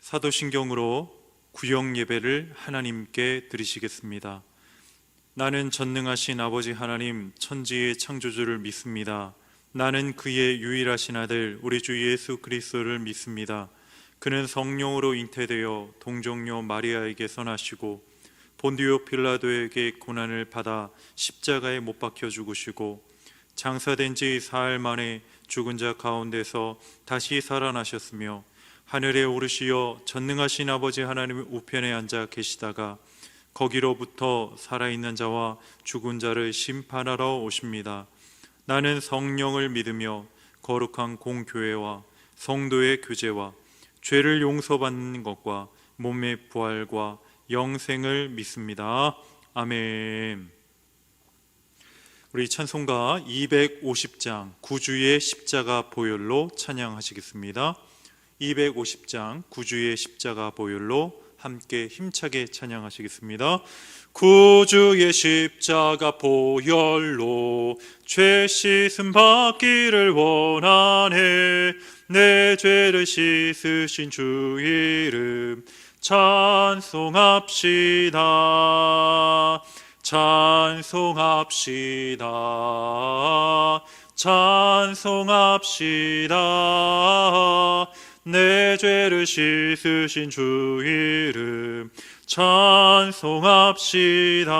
사도신경으로 구역 예배를 하나님께 드리시겠습니다. 나는 전능하신 아버지 하나님 천지의 창조주를 믿습니다. 나는 그의 유일하신 아들 우리 주 예수 그리스도를 믿습니다. 그는 성령으로 잉태되어 동정녀 마리아에게 선하시고 본디오 빌라도에게 고난을 받아 십자가에 못 박혀 죽으시고 장사된 지 사흘 만에 죽은 자 가운데서 다시 살아나셨으며 하늘에 오르시어 전능하신 아버지 하나님 우편에 앉아 계시다가 거기로부터 살아있는 자와 죽은 자를 심판하러 오십니다. 나는 성령을 믿으며 거룩한 공교회와 성도의 교제와 죄를 용서받는 것과 몸의 부활과 영생을 믿습니다. 아멘. 우리 찬송가 250장 구주의 십자가 보혈로 찬양하시겠습니다. 250장 구주의 십자가 보혈로 함께 힘차게 찬양하시겠습니다. 구주의 십자가 보혈로 죄 씻음 받기를 원하네. 내 죄를 씻으신 주 이름 찬송합시다. 찬송합시다. 찬송합시다. 내 죄를 씻으신 주 이름 찬송합시다.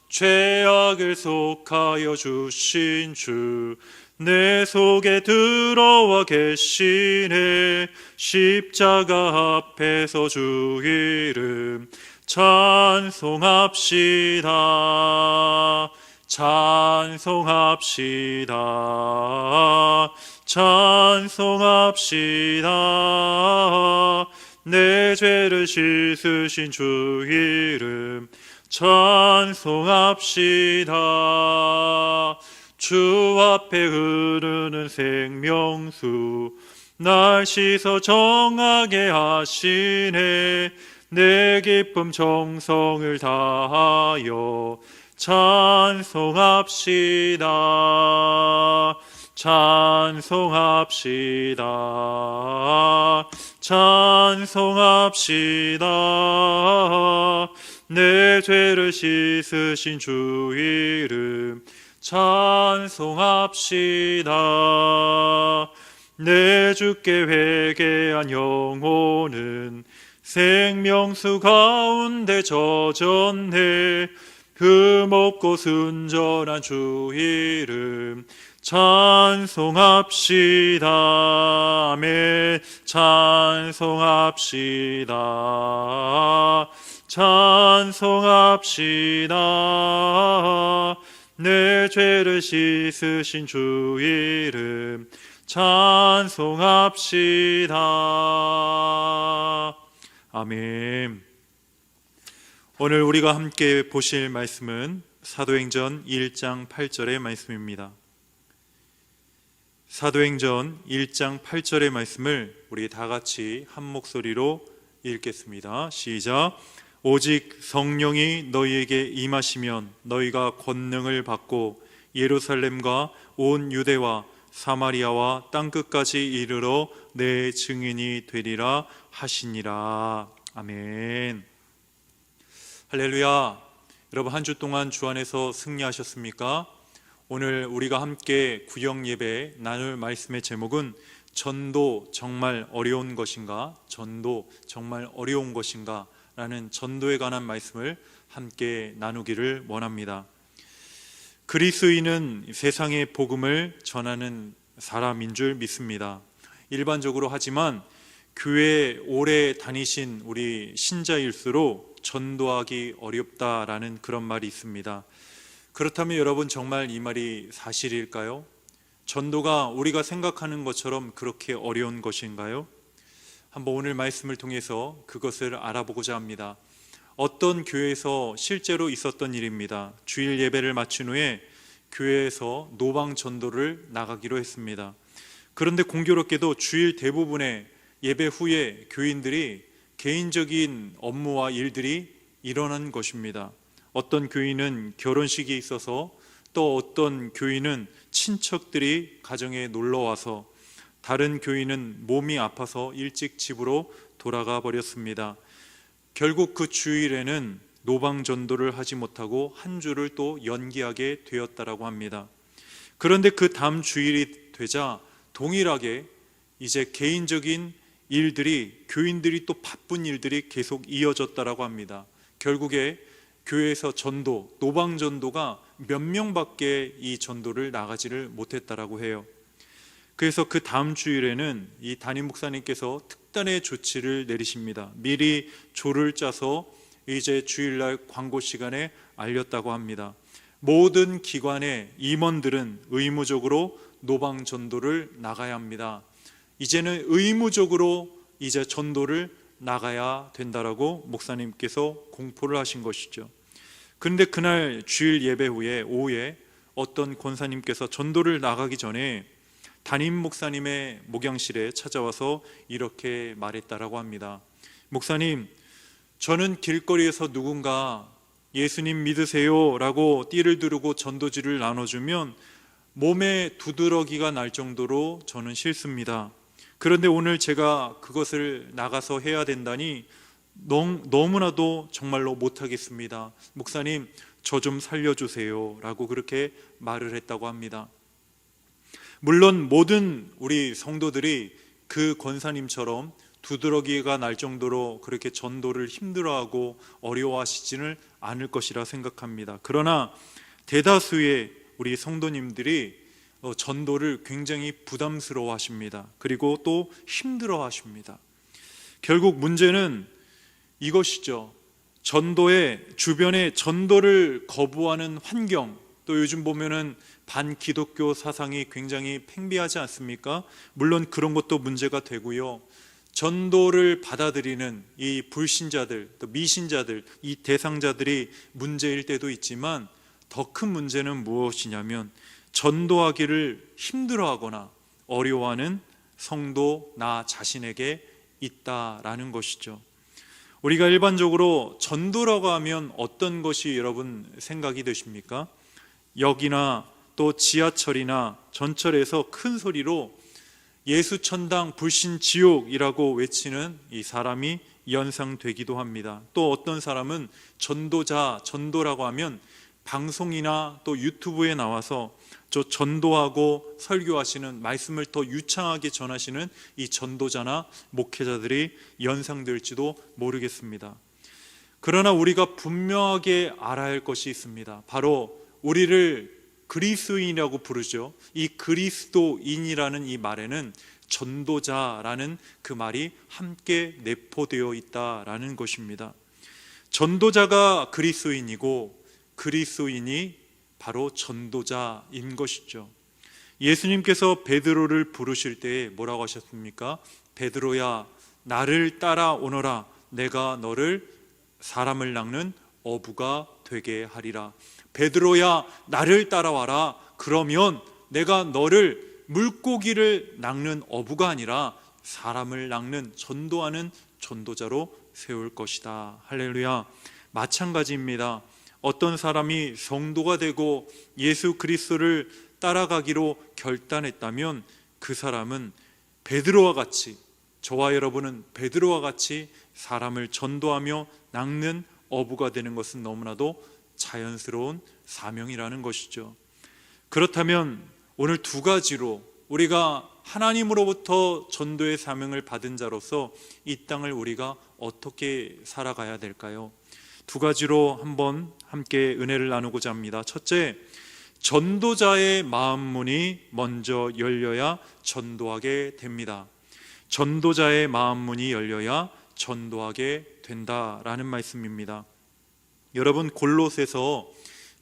죄악을 속하여 주신 주 내 속에 들어와 계시네. 십자가 앞에서 주 이름 찬송합시다. 찬송합시다. 찬송합시다. 내 죄를 씻으신 주 이름 찬송합시다. 주 앞에 흐르는 생명수 날 씻어 정하게 하시네. 내 기쁨 정성을 다하여 찬송합시다. 찬송합시다. 찬송합시다. 내 죄를 씻으신 주 이름 찬송합시다. 내 주께 회개한 영혼은 생명수 가운데 젖었네. 흠없고 순전한 주 이름 찬송합시다. 아멘. 찬송합시다. 찬송합시다. 내 죄를 씻으신 주 이름 찬송합시다. 아멘. 오늘 우리가 함께 보실 말씀은 사도행전 1장 8절의 말씀입니다. 사도행전 1장 8절의 말씀을 우리 다 같이 한 목소리로 읽겠습니다. 시작. 오직 성령이 너희에게 임하시면 너희가 권능을 받고 예루살렘과 온 유대와 사마리아와 땅끝까지 이르러 내 증인이 되리라 하시니라. 아멘. 할렐루야. 여러분 한 주 동안 주 안에서 승리하셨습니까? 오늘 우리가 함께 구역 예배 나눌 말씀의 제목은 전도 정말 어려운 것인가? 전도 정말 어려운 것인가? 라는 전도에 관한 말씀을 함께 나누기를 원합니다. 그리스도인은 세상의 복음을 전하는 사람인 줄 믿습니다. 일반적으로 하지만 교회에 오래 다니신 우리 신자일수록 전도하기 어렵다라는 그런 말이 있습니다. 그렇다면 여러분 정말 이 말이 사실일까요? 전도가 우리가 생각하는 것처럼 그렇게 어려운 것인가요? 한번 오늘 말씀을 통해서 그것을 알아보고자 합니다. 어떤 교회에서 실제로 있었던 일입니다. 주일 예배를 마친 후에 교회에서 노방 전도를 나가기로 했습니다. 그런데 공교롭게도 주일 대부분의 예배 후에 교인들이 개인적인 업무와 일들이 일어난 것입니다. 어떤 교인은 결혼식이 있어서, 또 어떤 교인은 친척들이 가정에 놀러와서, 다른 교인은 몸이 아파서 일찍 집으로 돌아가 버렸습니다. 결국 그 주일에는 노방 전도를 하지 못하고 한 주를 또 연기하게 되었다라고 합니다. 그런데 그 다음 주일이 되자 동일하게 이제 개인적인 일들이, 교인들이 또 바쁜 일들이 계속 이어졌다라고 합니다. 결국에 교회에서 전도, 노방 전도가 몇 명밖에 이 전도를 나가지를 못했다라고 해요. 그래서 그 다음 주일에는 이 담임 목사님께서 특단의 조치를 내리십니다. 미리 조를 짜서 이제 주일날 광고 시간에 알렸다고 합니다. 모든 기관의 임원들은 의무적으로 노방 전도를 나가야 합니다. 이제는 의무적으로 이제 전도를 나가야 된다라고 목사님께서 공포를 하신 것이죠. 그런데 그날 주일 예배 후에 오후에 어떤 권사님께서 전도를 나가기 전에 담임 목사님의 목양실에 찾아와서 이렇게 말했다라고 합니다. 목사님, 저는 길거리에서 누군가 예수님 믿으세요 라고 띠를 두르고 전도지를 나눠주면 몸에 두드러기가 날 정도로 저는 싫습니다. 그런데 오늘 제가 그것을 나가서 해야 된다니 너무나도 정말로 못하겠습니다. 목사님, 저 좀 살려주세요 라고 그렇게 말을 했다고 합니다. 물론 모든 우리 성도들이 그 권사님처럼 두드러기가 날 정도로 그렇게 전도를 힘들어하고 어려워하시지는 않을 것이라 생각합니다. 그러나 대다수의 우리 성도님들이 전도를 굉장히 부담스러워 하십니다. 그리고 또 힘들어 하십니다. 결국 문제는 이것이죠. 전도의 주변에 전도를 거부하는 환경, 또 요즘 보면은 반기독교 사상이 굉장히 팽배하지 않습니까? 물론 그런 것도 문제가 되고요. 전도를 받아들이는 이 불신자들, 또 미신자들, 이 대상자들이 문제일 때도 있지만 더 큰 문제는 무엇이냐면 전도하기를 힘들어하거나 어려워하는 성도 나 자신에게 있다라는 것이죠. 우리가 일반적으로 전도라고 하면 어떤 것이 여러분 생각이 되십니까? 역이나 또 지하철이나 전철에서 큰 소리로 예수 천당 불신 지옥이라고 외치는 이 사람이 연상되기도 합니다. 또 어떤 사람은 전도라고 하면 방송이나 또 유튜브에 나와서 저 전도하고 설교하시는, 말씀을 더 유창하게 전하시는 이 전도자나 목회자들이 연상될지도 모르겠습니다. 그러나 우리가 분명하게 알아야 할 것이 있습니다. 바로 우리를 그리스도인이라고 부르죠. 이 그리스도인이라는 이 말에는 전도자라는 그 말이 함께 내포되어 있다라는 것입니다. 전도자가 그리스도인이고 그리스도인이 바로 전도자인 것이죠. 예수님께서 베드로를 부르실 때 뭐라고 하셨습니까? 베드로야, 나를 따라오너라. 내가 너를 사람을 낚는 어부가 되게 하리라. 베드로야, 나를 따라와라. 그러면 내가 너를 물고기를 낚는 어부가 아니라 사람을 낚는, 전도하는 전도자로 세울 것이다. 할렐루야. 마찬가지입니다. 어떤 사람이 성도가 되고 예수 그리스도를 따라가기로 결단했다면 그 사람은 베드로와 같이, 저와 여러분은 베드로와 같이 사람을 전도하며 낚는 어부가 되는 것은 너무나도 자연스러운 사명이라는 것이죠. 그렇다면 오늘 두 가지로 우리가 하나님으로부터 전도의 사명을 받은 자로서 이 땅을 우리가 어떻게 살아가야 될까요? 두 가지로 한번 함께 은혜를 나누고자 합니다. 첫째, 전도자의 마음 문이 먼저 열려야 전도하게 됩니다. 전도자의 마음 문이 열려야 전도하게 된다라는 말씀입니다. 여러분, 골로새서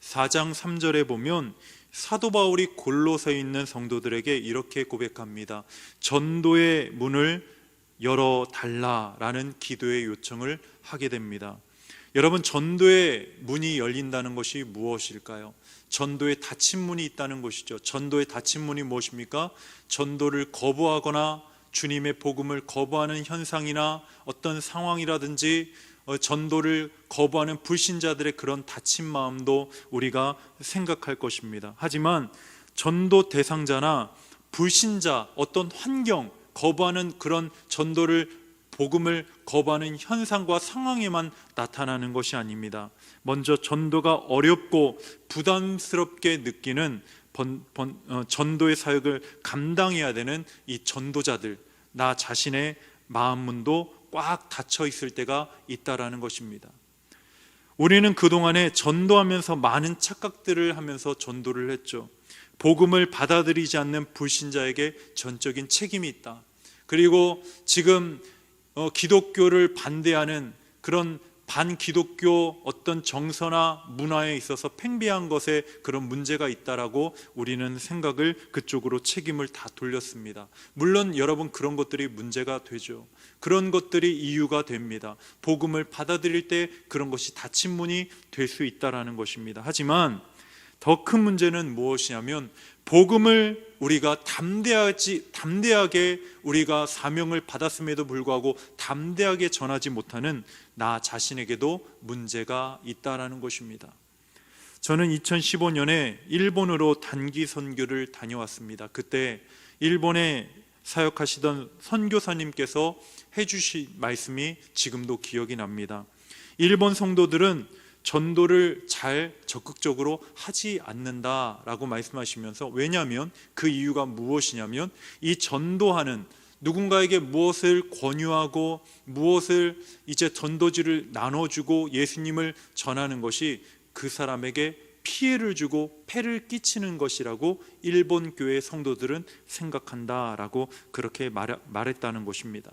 4장 3절에 보면 사도 바울이 골로새에 있는 성도들에게 이렇게 고백합니다. 전도의 문을 열어달라라는 기도의 요청을 하게 됩니다. 여러분, 전도의 문이 열린다는 것이 무엇일까요? 전도의 닫힌 문이 있다는 것이죠. 전도의 닫힌 문이 무엇입니까? 전도를 거부하거나 주님의 복음을 거부하는 현상이나 어떤 상황이라든지 전도를 거부하는 불신자들의 그런 닫힌 마음도 우리가 생각할 것입니다. 하지만 전도 대상자나 불신자, 어떤 환경, 거부하는 그런 전도를, 복음을 거부하는 현상과 상황에만 나타나는 것이 아닙니다. 먼저 전도가 어렵고 부담스럽게 느끼는 전도의 사역을 감당해야 되는 이 전도자들, 나 자신의 마음문도 꽉 닫혀 있을 때가 있다라는 것입니다. 우리는 그동안에 전도하면서 많은 착각들을 하면서 전도를 했죠. 복음을 받아들이지 않는 불신자에게 전적인 책임이 있다. 그리고 지금 기독교를 반대하는 그런 반기독교 어떤 정서나 문화에 있어서 팽배한 것에 그런 문제가 있다라고 우리는 생각을 그쪽으로 책임을 다 돌렸습니다. 물론 여러분, 그런 것들이 문제가 되죠. 그런 것들이 이유가 됩니다. 복음을 받아들일 때 그런 것이 닫힌 문이 될 수 있다라는 것입니다. 하지만 더 큰 문제는 무엇이냐면, 복음을 우리가 담대하게 우리가 사명을 받았음에도 불구하고 담대하게 전하지 못하는 나 자신에게도 문제가 있다라는 것입니다. 저는 2015년에 일본으로 단기 선교를 다녀왔습니다. 그때 일본에 사역하시던 선교사님께서 해주신 말씀이 지금도 기억이 납니다. 일본 성도들은 전도를 잘 적극적으로 하지 않는다라고 말씀하시면서, 왜냐하면 그 이유가 무엇이냐면, 이 전도하는, 누군가에게 무엇을 권유하고 무엇을 이제 전도지를 나눠주고 예수님을 전하는 것이 그 사람에게 피해를 주고 폐를 끼치는 것이라고 일본 교회 성도들은 생각한다라고 그렇게 말했다는 것입니다.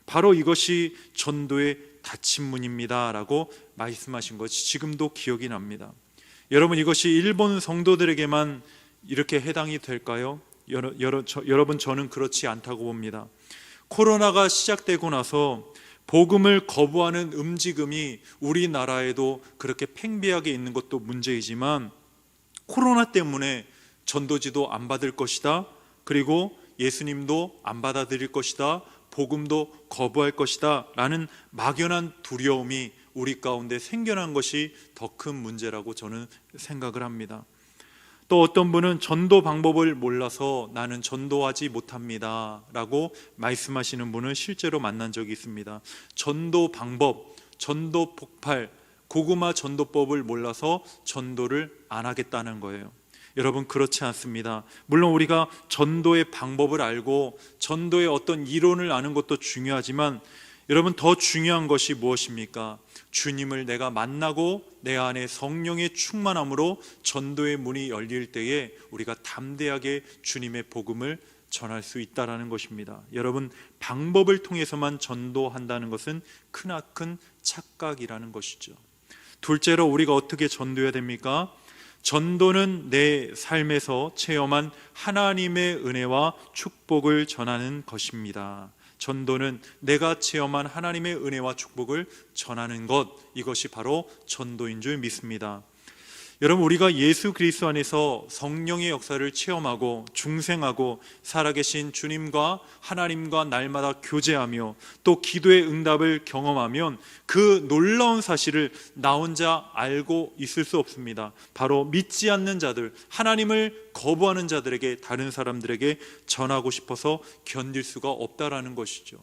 바로 이것이 전도의 닫힌 문입니다 라고 말씀하신 것이 지금도 기억이 납니다. 여러분, 이것이 일본 성도들에게만 이렇게 해당이 될까요? 여러분, 저는 그렇지 않다고 봅니다. 코로나가 시작되고 나서 복음을 거부하는 움직임이 우리나라에도 그렇게 팽배하게 있는 것도 문제이지만, 코로나 때문에 전도지도 안 받을 것이다, 그리고 예수님도 안 받아들일 것이다, 복음도 거부할 것이다 라는 막연한 두려움이 우리 가운데 생겨난 것이 더 큰 문제라고 저는 생각을 합니다. 또 어떤 분은 전도 방법을 몰라서 나는 전도하지 못합니다 라고 말씀하시는 분을 실제로 만난 적이 있습니다. 전도 방법, 전도 폭발, 고구마 전도법을 몰라서 전도를 안 하겠다는 거예요. 여러분, 그렇지 않습니다. 물론 우리가 전도의 방법을 알고 전도의 어떤 이론을 아는 것도 중요하지만, 여러분, 더 중요한 것이 무엇입니까? 주님을 내가 만나고 내 안에 성령의 충만함으로 전도의 문이 열릴 때에 우리가 담대하게 주님의 복음을 전할 수 있다는 것입니다. 여러분, 방법을 통해서만 전도한다는 것은 크나큰 착각이라는 것이죠. 둘째로, 우리가 어떻게 전도해야 됩니까? 전도는 내 삶에서 체험한 하나님의 은혜와 축복을 전하는 것입니다. 전도는 내가 체험한 하나님의 은혜와 축복을 전하는 것, 이것이 바로 전도인 줄 믿습니다. 여러분, 우리가 예수 그리스도 안에서 성령의 역사를 체험하고 중생하고 살아계신 주님과 하나님과 날마다 교제하며 또 기도의 응답을 경험하면 그 놀라운 사실을 나 혼자 알고 있을 수 없습니다. 바로 믿지 않는 자들, 하나님을 거부하는 자들에게, 다른 사람들에게 전하고 싶어서 견딜 수가 없다라는 것이죠.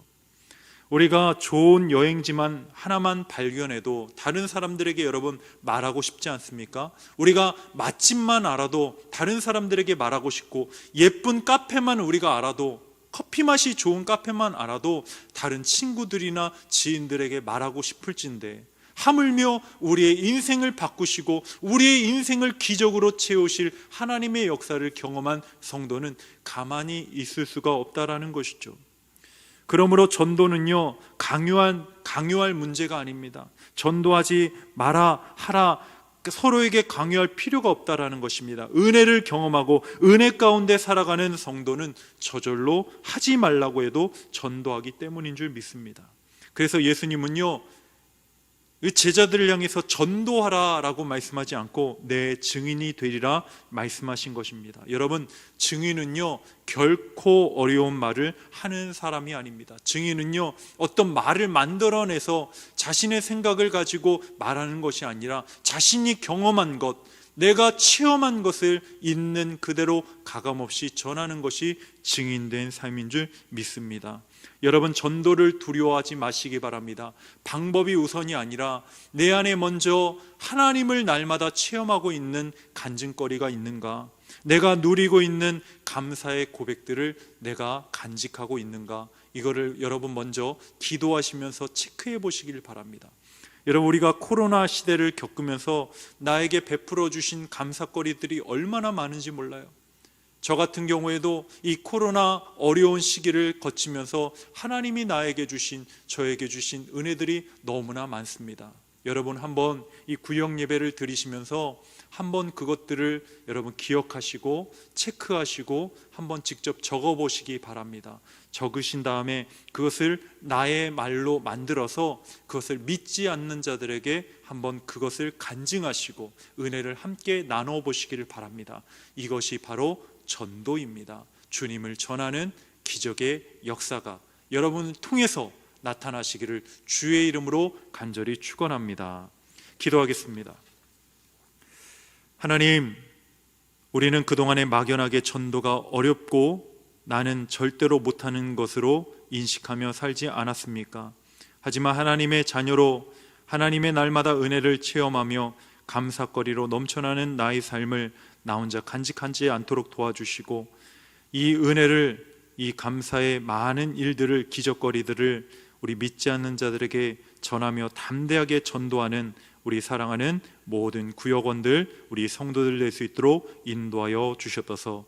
우리가 좋은 여행지만 하나만 발견해도 다른 사람들에게 여러분 말하고 싶지 않습니까? 우리가 맛집만 알아도 다른 사람들에게 말하고 싶고, 예쁜 카페만 우리가 알아도, 커피 맛이 좋은 카페만 알아도 다른 친구들이나 지인들에게 말하고 싶을진데, 하물며 우리의 인생을 바꾸시고 우리의 인생을 기적으로 채우실 하나님의 역사를 경험한 성도는 가만히 있을 수가 없다라는 것이죠. 그러므로 전도는요, 강요할 문제가 아닙니다. 전도하지 마라, 하라, 서로에게 강요할 필요가 없다라는 것입니다. 은혜를 경험하고 은혜 가운데 살아가는 성도는 저절로 하지 말라고 해도 전도하기 때문인 줄 믿습니다. 그래서 예수님은요, 제자들을 향해서 전도하라 라고 말씀하지 않고 내 증인이 되리라 말씀하신 것입니다. 여러분, 증인은요 결코 어려운 말을 하는 사람이 아닙니다. 증인은요 어떤 말을 만들어내서 자신의 생각을 가지고 말하는 것이 아니라 자신이 경험한 것, 내가 체험한 것을 있는 그대로 가감없이 전하는 것이 증인된 삶인 줄 믿습니다. 여러분, 전도를 두려워하지 마시기 바랍니다. 방법이 우선이 아니라 내 안에 먼저 하나님을 날마다 체험하고 있는 간증거리가 있는가, 내가 누리고 있는 감사의 고백들을 내가 간직하고 있는가, 이거를 여러분 먼저 기도하시면서 체크해 보시길 바랍니다. 여러분, 우리가 코로나 시대를 겪으면서 나에게 베풀어 주신 감사거리들이 얼마나 많은지 몰라요. 저 같은 경우에도 이 코로나 어려운 시기를 거치면서 하나님이 나에게 주신, 저에게 주신 은혜들이 너무나 많습니다. 여러분, 한번 이 구역 예배를 드리시면서 한번 그것들을 여러분 기억하시고 체크하시고 한번 직접 적어보시기 바랍니다. 적으신 다음에 그것을 나의 말로 만들어서 그것을 믿지 않는 자들에게 한번 그것을 간증하시고 은혜를 함께 나눠보시기를 바랍니다. 이것이 바로 전도입니다. 주님을 전하는 기적의 역사가 여러분을 통해서 나타나시기를 주의 이름으로 간절히 축원합니다. 기도하겠습니다. 하나님, 우리는 그동안에 막연하게 전도가 어렵고 나는 절대로 못하는 것으로 인식하며 살지 않았습니까? 하지만 하나님의 자녀로 하나님의 날마다 은혜를 체험하며 감사거리로 넘쳐나는 나의 삶을 나 혼자 간직하지 않도록 도와주시고, 이 은혜를, 이 감사의 많은 일들을, 기적거리들을 우리 믿지 않는 자들에게 전하며 담대하게 전도하는 우리 사랑하는 모든 구역원들, 우리 성도들 될 수 있도록 인도하여 주셨어서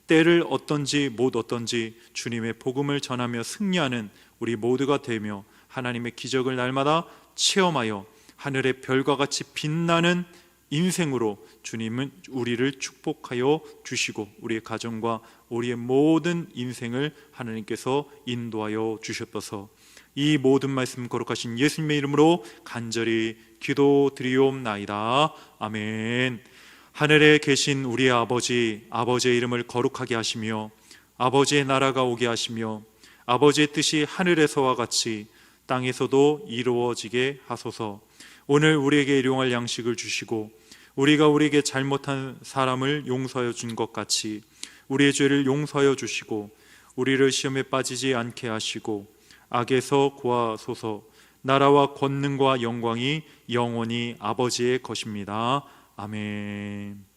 때를 어떤지 못 어떤지 주님의 복음을 전하며 승리하는 우리 모두가 되며 하나님의 기적을 날마다 체험하여 하늘의 별과 같이 빛나는 인생으로 주님은 우리를 축복하여 주시고 우리의 가정과 우리의 모든 인생을 하나님께서 인도하여 주셨어서 이 모든 말씀 거룩하신 예수님의 이름으로 간절히 기도드리옵나이다. 아멘. 하늘에 계신 우리의 아버지, 아버지의 이름을 거룩하게 하시며 아버지의 나라가 오게 하시며 아버지의 뜻이 하늘에서와 같이 땅에서도 이루어지게 하소서. 오늘 우리에게 일용할 양식을 주시고 우리가 우리에게 잘못한 사람을 용서하여 준 것 같이 우리의 죄를 용서하여 주시고 우리를 시험에 빠지지 않게 하시고 악에서 구하소서. 나라와 권능과 영광이 영원히 아버지의 것입니다. 아멘.